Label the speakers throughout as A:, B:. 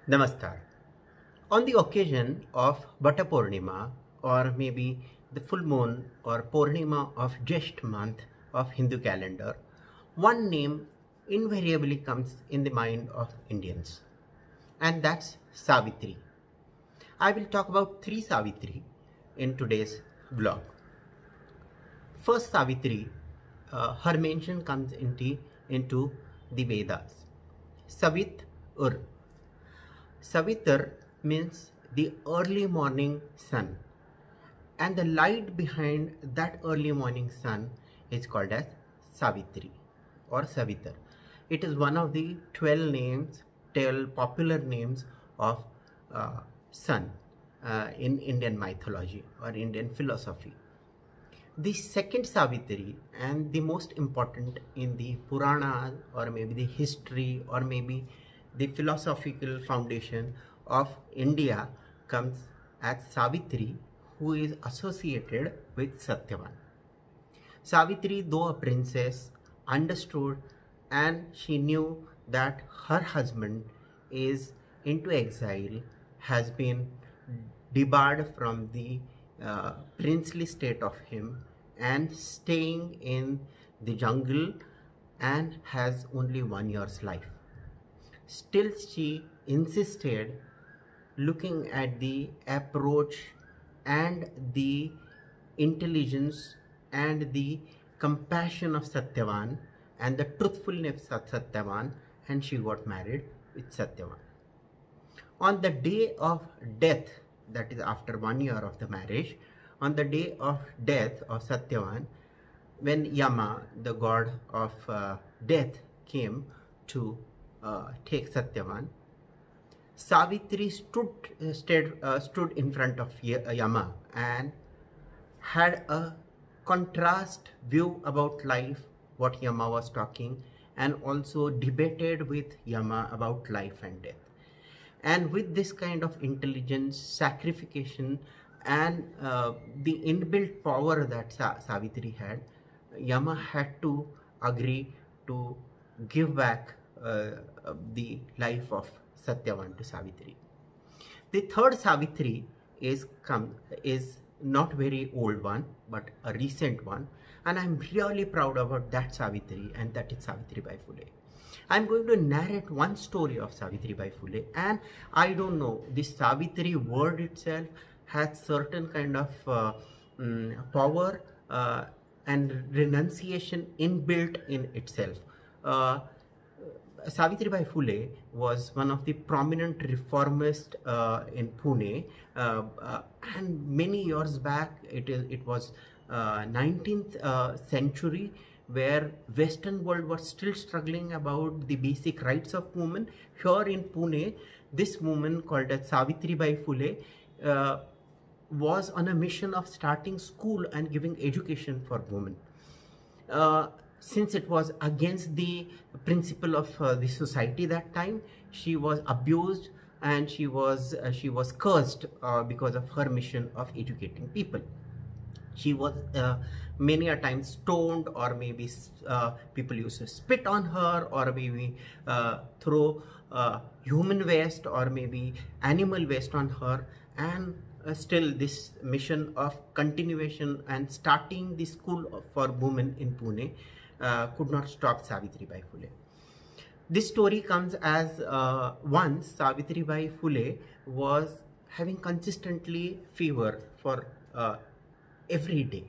A: Namaskar. On the occasion of Vata Purnima, or maybe the full moon or Purnima of Jyesht month of Hindu calendar, one name invariably comes in the mind of Indians, and that's Savitri. I will talk about three Savitri in today's blog. First Savitri, her mention comes into the Vedas. Savit Ur. Savitar means the early morning sun, and the light behind that early morning sun is called as Savitri or Savitar. It is one of the 12 popular names of sun in Indian mythology or Indian philosophy. The second Savitri, and the most important in the Purana or maybe the history or maybe the philosophical foundation of India, comes as Savitri, who is associated with Satyavan. Savitri, though a princess, understood and she knew that her husband is into exile, has been debarred from the princely state of him and staying in the jungle and has only 1 year's life. Still she insisted, looking at the approach and the intelligence and the compassion of Satyavan and the truthfulness of Satyavan, and she got married with Satyavan. On the day of death, that is after 1 year of the marriage, on the day of death of Satyavan, when Yama, the god of death, came to take Satyavan, Savitri stood in front of Yama and had a contrast view about life, what Yama was talking, and also debated with Yama about life and death. And with this kind of intelligence, sacrification, and the inbuilt power that Savitri had, Yama had to agree to give back the life of Satyavan to Savitri. The third Savitri is not very old one, but a recent one, and I'm really proud about that Savitri, and that is Savitribai Phule. I'm going to narrate one story of Savitribai Phule, and I don't know, this Savitri word itself has certain kind of power and renunciation inbuilt in itself. Savitribai Phule was one of the prominent reformists in Pune, and many years back, it was 19th century, where Western world was still struggling about the basic rights of women. Here in Pune, this woman called as Savitribai Phule was on a mission of starting school and giving education for women. Since it was against the principle of the society that time, she was abused and she was cursed because of her mission of educating people. She was many a time stoned, or maybe people used to spit on her, or maybe throw human waste or maybe animal waste on her, and still this mission of continuation and starting the school for women in Pune could not stop Savitribai Phule. This story comes as once Savitribai Phule was having consistently fever for every day,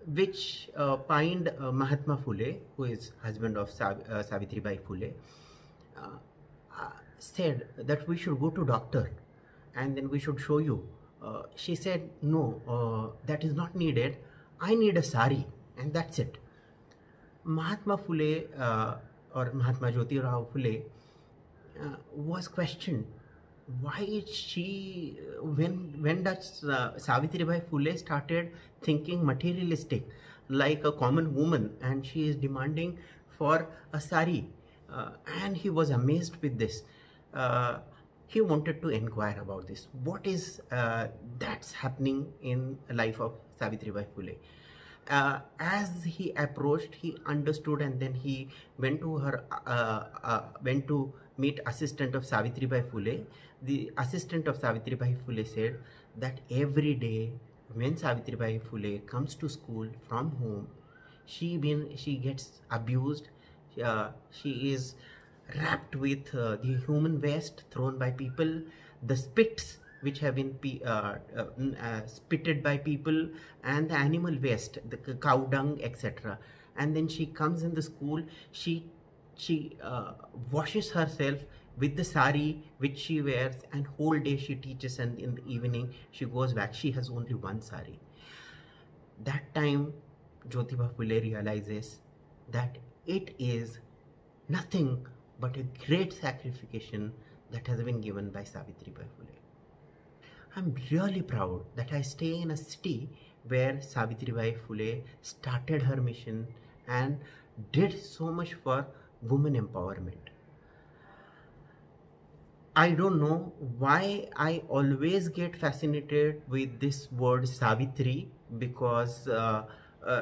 A: which pined Mahatma Phule, who is husband of Savitribai Phule, said that we should go to doctor and then we should show you. She said, no, that is not needed. I need a sari, and that's it. Mahatma Phule or Mahatma Jyotirao Phule was questioned. Why is she, when does Savitribai Phule started thinking materialistic like a common woman, and she is demanding for a sari, and he was amazed with this. He wanted to inquire about this. What is that's happening in the life of Savitribai Phule? As he approached, he understood, and then he went to meet assistant of Savitribai Phule. The assistant of Savitribai Phule said that every day when Savitribai Phule comes to school from home, she gets abused. She is wrapped with the human waste thrown by people, the spits which have been spitted by people, and the animal waste, the cow dung, etc. And then she comes in the school, she washes herself with the sari which she wears, and whole day she teaches, and in the evening she goes back. She has only one sari. That time Jyotiba Phule realizes that it is nothing but a great sacrifice that has been given by Savitribai Phule. I'm really proud that I stay in a city where Savitribai Phule started her mission and did so much for women empowerment. I don't know why I always get fascinated with this word Savitri, because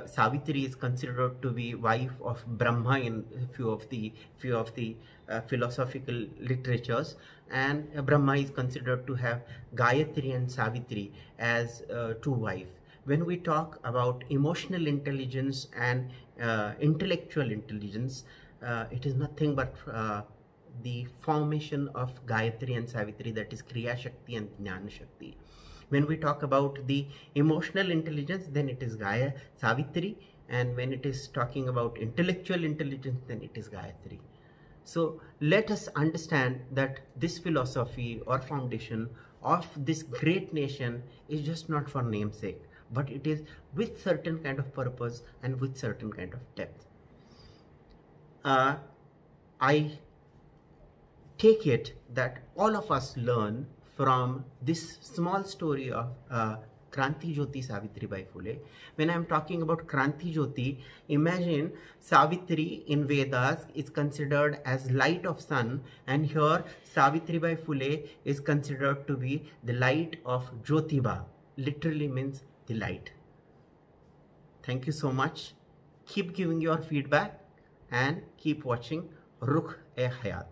A: Savitri is considered to be wife of Brahma in few of the philosophical literatures, and Brahma is considered to have Gayatri and Savitri as two wives. When we talk about emotional intelligence and intellectual intelligence, it is nothing but the formation of Gayatri and Savitri, that is Kriya Shakti and Jnana Shakti. When we talk about the emotional intelligence, then it is Savitri, and when it is talking about intellectual intelligence, then it is Gayatri. So let us understand that this philosophy or foundation of this great nation is just not for namesake, but it is with certain kind of purpose and with certain kind of depth. I take it that all of us learn from this small story of Kranti Jyoti Savitribai Phule. When I am talking about Kranti Jyoti, imagine Savitri in Vedas is considered as light of sun, and here Savitribai Phule is considered to be the light of Jyotiba, literally means the light. Thank you so much. Keep giving your feedback and keep watching Rukh-e-Hayat.